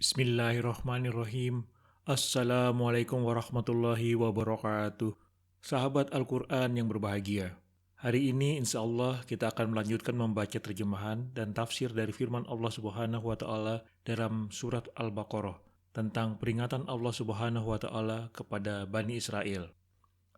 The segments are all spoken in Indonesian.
Bismillahirrahmanirrahim. Assalamualaikum warahmatullahi wabarakatuh. Sahabat Al-Quran yang berbahagia. Hari ini insya Allah kita akan melanjutkan membaca terjemahan dan tafsir dari firman Allah Subhanahu wa Ta'ala dalam surat Al-Baqarah tentang peringatan Allah Subhanahu wa Ta'ala kepada Bani Israel.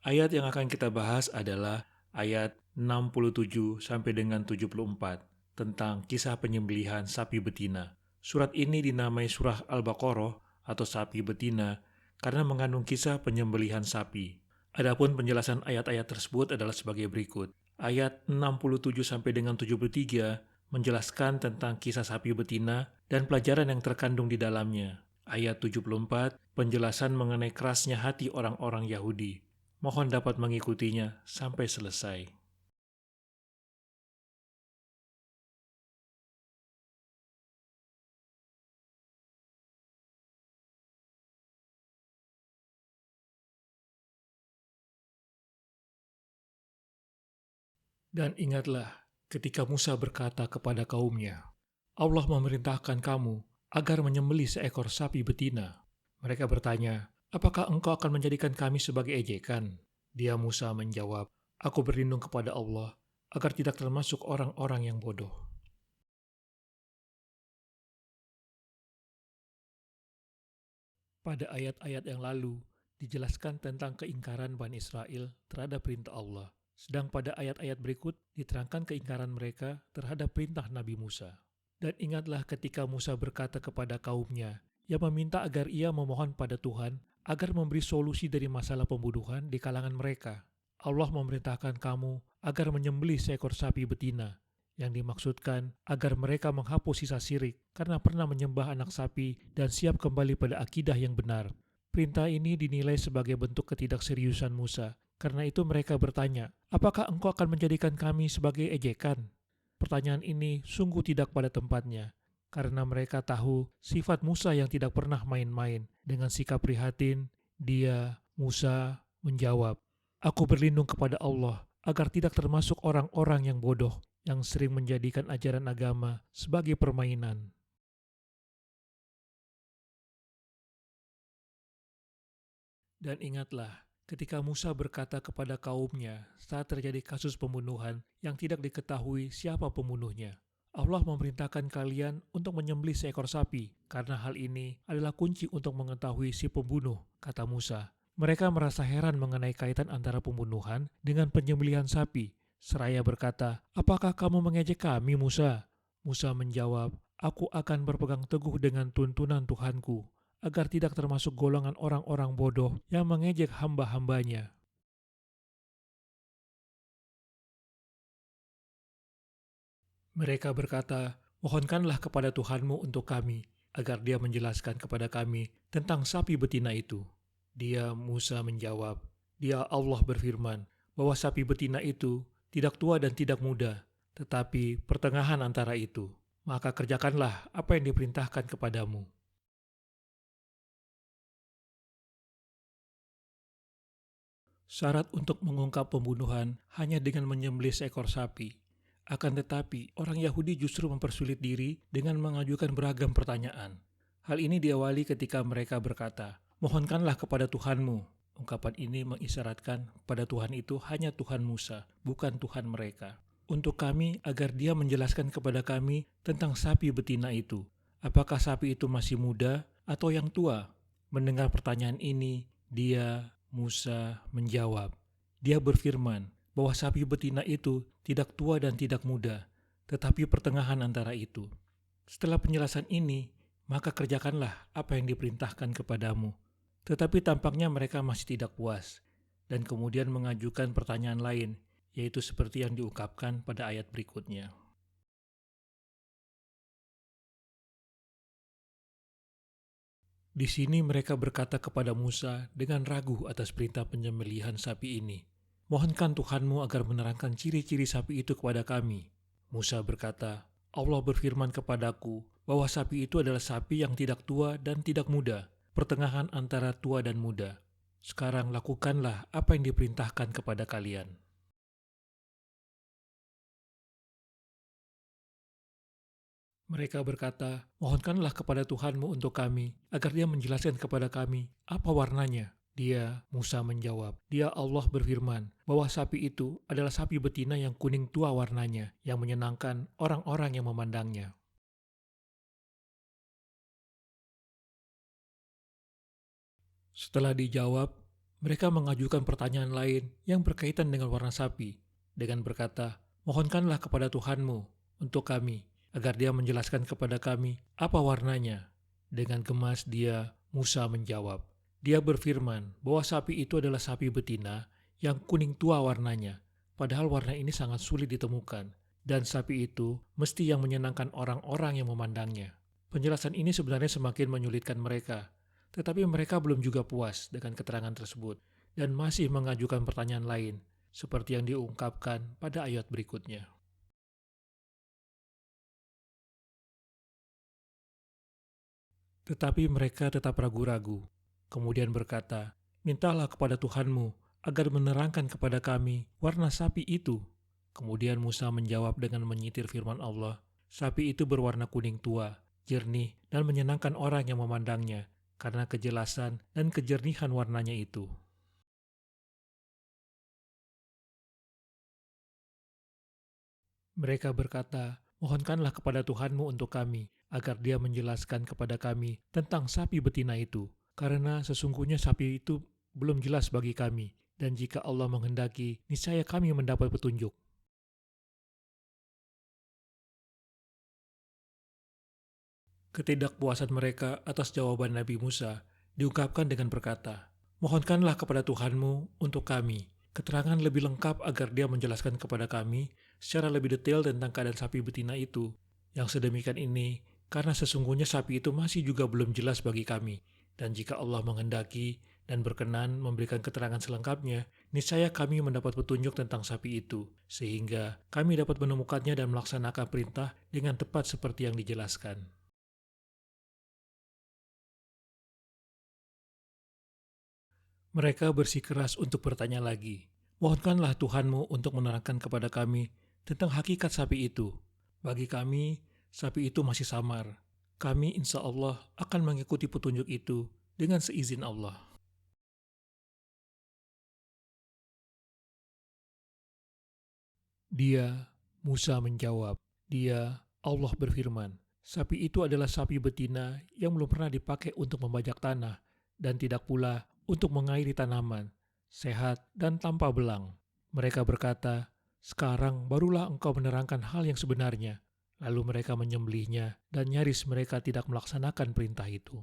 Ayat yang akan kita bahas adalah ayat 67 sampai dengan 74 tentang kisah penyembelihan sapi betina. Surat ini dinamai surah Al-Baqarah atau sapi betina karena mengandung kisah penyembelihan sapi. Adapun penjelasan ayat-ayat tersebut adalah sebagai berikut. Ayat 67 sampai dengan 73 menjelaskan tentang kisah sapi betina dan pelajaran yang terkandung di dalamnya. Ayat 74 penjelasan mengenai kerasnya hati orang-orang Yahudi. Mohon dapat mengikutinya sampai selesai. Dan ingatlah ketika Musa berkata kepada kaumnya, Allah memerintahkan kamu agar menyembelih seekor sapi betina. Mereka bertanya, apakah engkau akan menjadikan kami sebagai ejekan? Dia Musa menjawab, aku berlindung kepada Allah agar tidak termasuk orang-orang yang bodoh. Pada ayat-ayat yang lalu, dijelaskan tentang keingkaran Bani Israel terhadap perintah Allah. Sedang pada ayat-ayat berikut diterangkan keingkaran mereka terhadap perintah Nabi Musa. Dan ingatlah ketika Musa berkata kepada kaumnya, yang meminta agar ia memohon pada Tuhan agar memberi solusi dari masalah pembunuhan di kalangan mereka. Allah memerintahkan kamu agar menyembelih seekor sapi betina, yang dimaksudkan agar mereka menghapus sisa syirik karena pernah menyembah anak sapi dan siap kembali pada akidah yang benar. Perintah ini dinilai sebagai bentuk ketidakseriusan Musa. Karena itu mereka bertanya, apakah engkau akan menjadikan kami sebagai ejekan? Pertanyaan ini sungguh tidak pada tempatnya, karena mereka tahu sifat Musa yang tidak pernah main-main. Dengan sikap prihatin, Musa, menjawab, aku berlindung kepada Allah agar tidak termasuk orang-orang yang bodoh yang sering menjadikan ajaran agama sebagai permainan. Dan ingatlah, ketika Musa berkata kepada kaumnya saat terjadi kasus pembunuhan yang tidak diketahui siapa pembunuhnya, Allah memerintahkan kalian untuk menyembelih seekor sapi, karena hal ini adalah kunci untuk mengetahui si pembunuh, kata Musa. Mereka merasa heran mengenai kaitan antara pembunuhan dengan penyembelihan sapi. Seraya berkata, apakah kamu mengejek kami, Musa? Musa menjawab, aku akan berpegang teguh dengan tuntunan Tuhanku, agar tidak termasuk golongan orang-orang bodoh yang mengejek hamba-hambanya. Mereka berkata, mohonkanlah kepada Tuhanmu untuk kami, agar dia menjelaskan kepada kami tentang sapi betina itu. Dia Musa menjawab, dia Allah berfirman, bahwa sapi betina itu tidak tua dan tidak muda, tetapi pertengahan antara itu. Maka kerjakanlah apa yang diperintahkan kepadamu. Syarat untuk mengungkap pembunuhan hanya dengan menyembelih seekor sapi. Akan tetapi, orang Yahudi justru mempersulit diri dengan mengajukan beragam pertanyaan. Hal ini diawali ketika mereka berkata, mohonkanlah kepada Tuhanmu. Ungkapan ini mengisyaratkan pada Tuhan itu hanya Tuhan Musa, bukan Tuhan mereka. Untuk kami, agar dia menjelaskan kepada kami tentang sapi betina itu. Apakah sapi itu masih muda atau yang tua? Mendengar pertanyaan ini, Musa, menjawab. Dia berfirman bahwa sapi betina itu tidak tua dan tidak muda, tetapi pertengahan antara itu. Setelah penjelasan ini, maka kerjakanlah apa yang diperintahkan kepadamu. Tetapi tampaknya mereka masih tidak puas, dan kemudian mengajukan pertanyaan lain, yaitu seperti yang diungkapkan pada ayat berikutnya. Di sini mereka berkata kepada Musa dengan ragu atas perintah penyembelihan sapi ini. Mohonkan Tuhanmu agar menerangkan ciri-ciri sapi itu kepada kami. Musa berkata, Allah berfirman kepadaku bahwa sapi itu adalah sapi yang tidak tua dan tidak muda, pertengahan antara tua dan muda. Sekarang lakukanlah apa yang diperintahkan kepada kalian. Mereka berkata, "Mohonkanlah kepada Tuhanmu untuk kami, agar Dia menjelaskan kepada kami apa warnanya." Dia, Musa menjawab, "Dia Allah berfirman bahwa sapi itu adalah sapi betina yang kuning tua warnanya, yang menyenangkan orang-orang yang memandangnya." Setelah dijawab, mereka mengajukan pertanyaan lain yang berkaitan dengan warna sapi, dengan berkata, "Mohonkanlah kepada Tuhanmu untuk kami, agar Dia menjelaskan kepada kami apa warnanya." Dengan gemas dia, Musa menjawab, "Dia berfirman bahwa sapi itu adalah sapi betina yang kuning tua warnanya, padahal warna ini sangat sulit ditemukan, dan sapi itu mesti yang menyenangkan orang-orang yang memandangnya." Penjelasan ini sebenarnya semakin menyulitkan mereka, tetapi mereka belum juga puas dengan keterangan tersebut dan masih mengajukan pertanyaan lain, seperti yang diungkapkan pada ayat berikutnya. Tetapi mereka tetap ragu-ragu, kemudian berkata, "Mintalah kepada Tuhanmu agar menerangkan kepada kami warna sapi itu." Kemudian Musa menjawab dengan menyitir firman Allah, "Sapi itu berwarna kuning tua, jernih, dan menyenangkan orang yang memandangnya, karena kejelasan dan kejernihan warnanya itu." Mereka berkata, "Mohonkanlah kepada Tuhanmu untuk kami, agar Dia menjelaskan kepada kami tentang sapi betina itu, karena sesungguhnya sapi itu belum jelas bagi kami, dan jika Allah menghendaki, niscaya kami mendapat petunjuk." Ketidakpuasan mereka atas jawaban Nabi Musa diungkapkan dengan berkata, "Mohonkanlah kepada Tuhanmu untuk kami keterangan lebih lengkap agar Dia menjelaskan kepada kami secara lebih detail tentang keadaan sapi betina itu. Yang sedemikian ini karena sesungguhnya sapi itu masih juga belum jelas bagi kami. Dan jika Allah menghendaki dan berkenan memberikan keterangan selengkapnya, niscaya kami mendapat petunjuk tentang sapi itu, sehingga kami dapat menemukannya dan melaksanakan perintah dengan tepat seperti yang dijelaskan." Mereka bersikeras untuk bertanya lagi, "Mohonkanlah Tuhanmu untuk menerangkan kepada kami tentang hakikat sapi itu. Bagi kami, sapi itu masih samar. Kami insya Allah akan mengikuti petunjuk itu dengan seizin Allah." Dia, Musa menjawab, "Dia, Allah berfirman, sapi itu adalah sapi betina yang belum pernah dipakai untuk membajak tanah dan tidak pula untuk mengairi tanaman, sehat dan tanpa belang." Mereka berkata, "Sekarang barulah engkau menerangkan hal yang sebenarnya." Lalu mereka menyembelihnya dan nyaris mereka tidak melaksanakan perintah itu.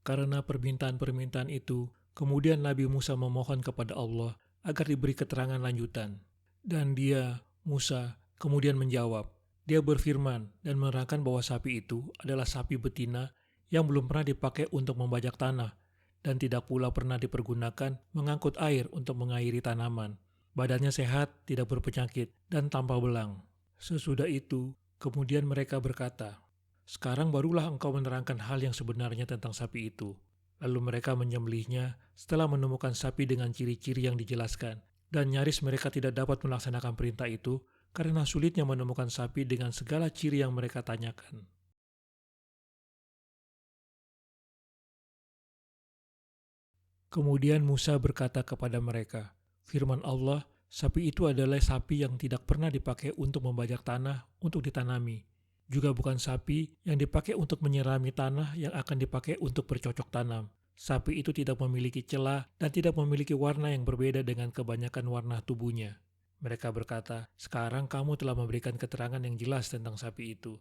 Karena permintaan-permintaan itu, kemudian Nabi Musa memohon kepada Allah agar diberi keterangan lanjutan. Dan dia, Musa, kemudian menjawab. Dia berfirman dan menerangkan bahwa sapi itu adalah sapi betina yang belum pernah dipakai untuk membajak tanah dan tidak pula pernah dipergunakan mengangkut air untuk mengairi tanaman. Badannya sehat, tidak berpenyakit, dan tanpa belang. Sesudah itu, kemudian mereka berkata, "Sekarang barulah engkau menerangkan hal yang sebenarnya tentang sapi itu." Lalu mereka menyembelihnya setelah menemukan sapi dengan ciri-ciri yang dijelaskan. Dan nyaris mereka tidak dapat melaksanakan perintah itu karena sulitnya menemukan sapi dengan segala ciri yang mereka tanyakan. Kemudian Musa berkata kepada mereka, "Firman Allah, sapi itu adalah sapi yang tidak pernah dipakai untuk membajak tanah untuk ditanami. Juga bukan sapi yang dipakai untuk menyirami tanah yang akan dipakai untuk bercocok tanam. Sapi itu tidak memiliki celah dan tidak memiliki warna yang berbeda dengan kebanyakan warna tubuhnya." Mereka berkata, "Sekarang kamu telah memberikan keterangan yang jelas tentang sapi itu."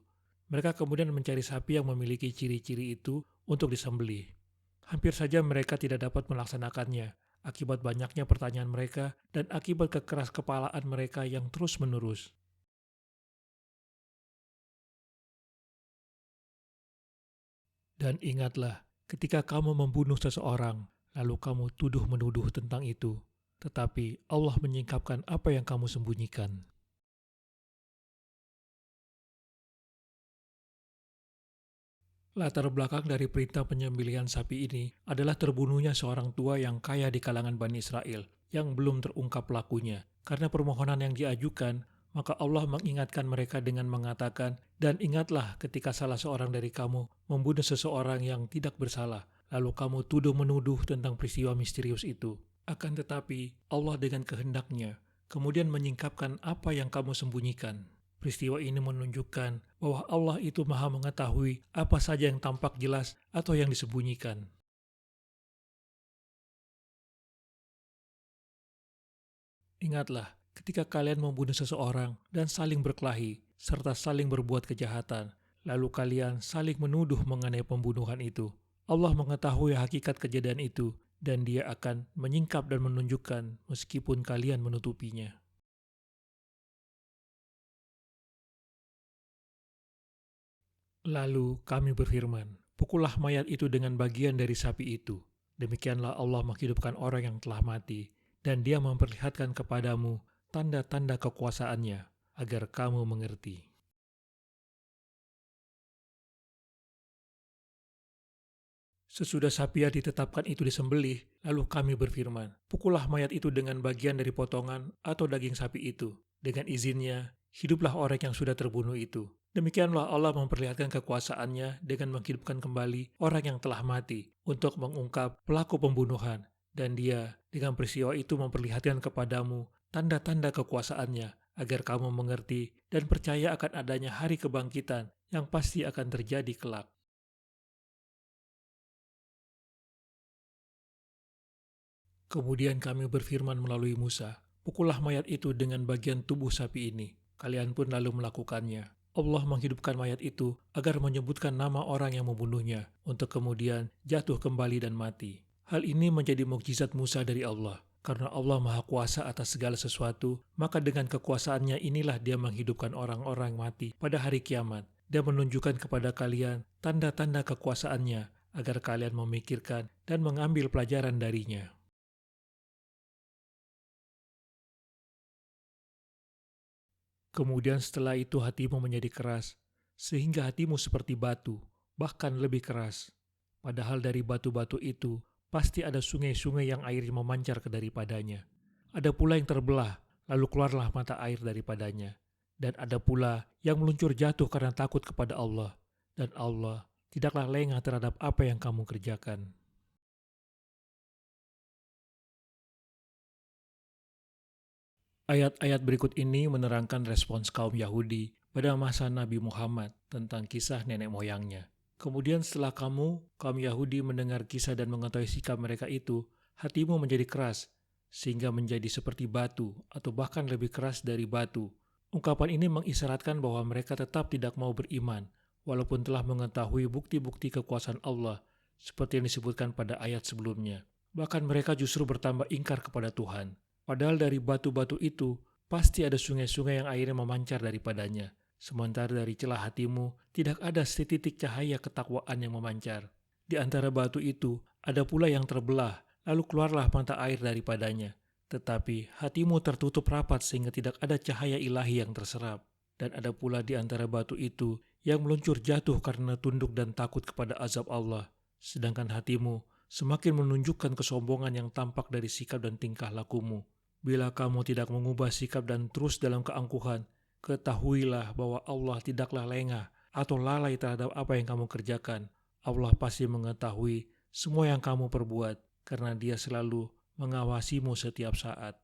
Mereka kemudian mencari sapi yang memiliki ciri-ciri itu untuk disembelih. Hampir saja mereka tidak dapat melaksanakannya akibat banyaknya pertanyaan mereka dan akibat kekeras kepalaan mereka yang terus-menerus. Dan ingatlah, ketika kamu membunuh seseorang, lalu kamu tuduh-menuduh tentang itu, tetapi Allah menyingkapkan apa yang kamu sembunyikan. Latar belakang dari perintah penyembelihan sapi ini adalah terbunuhnya seorang tua yang kaya di kalangan Bani Israel, yang belum terungkap pelakunya. Karena permohonan yang diajukan, maka Allah mengingatkan mereka dengan mengatakan, "Dan ingatlah ketika salah seorang dari kamu membunuh seseorang yang tidak bersalah, lalu kamu tuduh-menuduh tentang peristiwa misterius itu. Akan tetapi, Allah dengan kehendaknya kemudian menyingkapkan apa yang kamu sembunyikan." Peristiwa ini menunjukkan bahwa Allah itu Maha mengetahui apa saja yang tampak jelas atau yang disembunyikan. Ingatlah, ketika kalian membunuh seseorang dan saling berkelahi, serta saling berbuat kejahatan, lalu kalian saling menuduh mengenai pembunuhan itu. Allah mengetahui hakikat kejadian itu, dan Dia akan menyingkap dan menunjukkan meskipun kalian menutupinya. Lalu kami berfirman, pukullah mayat itu dengan bagian dari sapi itu. Demikianlah Allah menghidupkan orang yang telah mati, dan Dia memperlihatkan kepadamu tanda-tanda kekuasaannya, agar kamu mengerti. Sesudah sapi yang ditetapkan itu disembelih, lalu kami berfirman, pukullah mayat itu dengan bagian dari potongan atau daging sapi itu. Dengan izinnya, hiduplah orang yang sudah terbunuh itu. Demikianlah Allah memperlihatkan kekuasaannya dengan menghidupkan kembali orang yang telah mati untuk mengungkap pelaku pembunuhan. Dan Dia dengan peristiwa itu memperlihatkan kepadamu tanda-tanda kekuasaannya agar kamu mengerti dan percaya akan adanya hari kebangkitan yang pasti akan terjadi kelak. Kemudian kami berfirman melalui Musa, pukullah mayat itu dengan bagian tubuh sapi ini. Kalian pun lalu melakukannya. Allah menghidupkan mayat itu agar menyebutkan nama orang yang membunuhnya, untuk kemudian jatuh kembali dan mati. Hal ini menjadi mukjizat Musa dari Allah. Karena Allah Maha Kuasa atas segala sesuatu, maka dengan kekuasaannya inilah Dia menghidupkan orang-orang mati pada hari kiamat. Dia menunjukkan kepada kalian tanda-tanda kekuasaannya, agar kalian memikirkan dan mengambil pelajaran darinya. Kemudian setelah itu hatimu menjadi keras, sehingga hatimu seperti batu, bahkan lebih keras. Padahal dari batu-batu itu, pasti ada sungai-sungai yang airnya memancar ke daripadanya. Ada pula yang terbelah, lalu keluarlah mata air daripadanya. Dan ada pula yang meluncur jatuh karena takut kepada Allah. Dan Allah tidaklah lengah terhadap apa yang kamu kerjakan. Ayat-ayat berikut ini menerangkan respons kaum Yahudi pada masa Nabi Muhammad tentang kisah nenek moyangnya. Kemudian setelah kaum Yahudi mendengar kisah dan mengetahui sikap mereka itu, hatimu menjadi keras, sehingga menjadi seperti batu atau bahkan lebih keras dari batu. Ungkapan ini mengisyaratkan bahwa mereka tetap tidak mau beriman, walaupun telah mengetahui bukti-bukti kekuasaan Allah, seperti yang disebutkan pada ayat sebelumnya. Bahkan mereka justru bertambah ingkar kepada Tuhan. Padahal dari batu-batu itu, pasti ada sungai-sungai yang airnya memancar daripadanya. Sementara dari celah hatimu, tidak ada setitik cahaya ketakwaan yang memancar. Di antara batu itu, ada pula yang terbelah, lalu keluarlah mata air daripadanya. Tetapi hatimu tertutup rapat sehingga tidak ada cahaya ilahi yang terserap. Dan ada pula di antara batu itu yang meluncur jatuh karena tunduk dan takut kepada azab Allah. Sedangkan hatimu semakin menunjukkan kesombongan yang tampak dari sikap dan tingkah lakumu. Bila kamu tidak mengubah sikap dan terus dalam keangkuhan, ketahuilah bahwa Allah tidaklah lengah atau lalai terhadap apa yang kamu kerjakan. Allah pasti mengetahui semua yang kamu perbuat, karena Dia selalu mengawasimu setiap saat.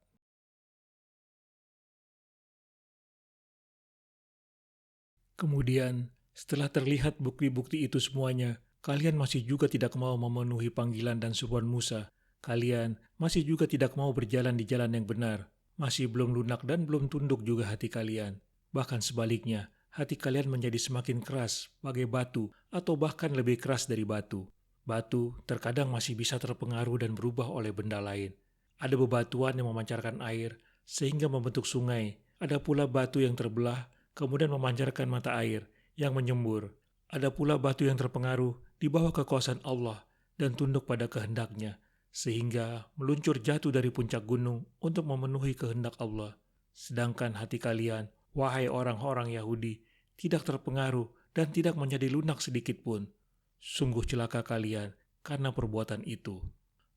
Kemudian, setelah terlihat bukti-bukti itu semuanya, kalian masih juga tidak mau memenuhi panggilan dan seruan Musa. Kalian masih juga tidak mau berjalan di jalan yang benar. Masih belum lunak dan belum tunduk juga hati kalian. Bahkan sebaliknya, hati kalian menjadi semakin keras, bagai batu, atau bahkan lebih keras dari batu. Batu terkadang masih bisa terpengaruh dan berubah oleh benda lain. Ada bebatuan yang memancarkan air, sehingga membentuk sungai. Ada pula batu yang terbelah, kemudian memancarkan mata air, yang menyembur. Ada pula batu yang terpengaruh di bawah kekuasaan Allah dan tunduk pada kehendaknya, sehingga meluncur jatuh dari puncak gunung untuk memenuhi kehendak Allah. Sedangkan hati kalian, wahai orang-orang Yahudi, tidak terpengaruh dan tidak menjadi lunak sedikit pun. Sungguh celaka kalian karena perbuatan itu.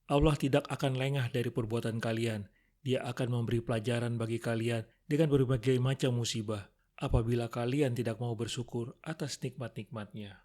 Allah tidak akan lengah dari perbuatan kalian. Dia akan memberi pelajaran bagi kalian dengan berbagai macam musibah apabila kalian tidak mau bersyukur atas nikmat-nikmatnya.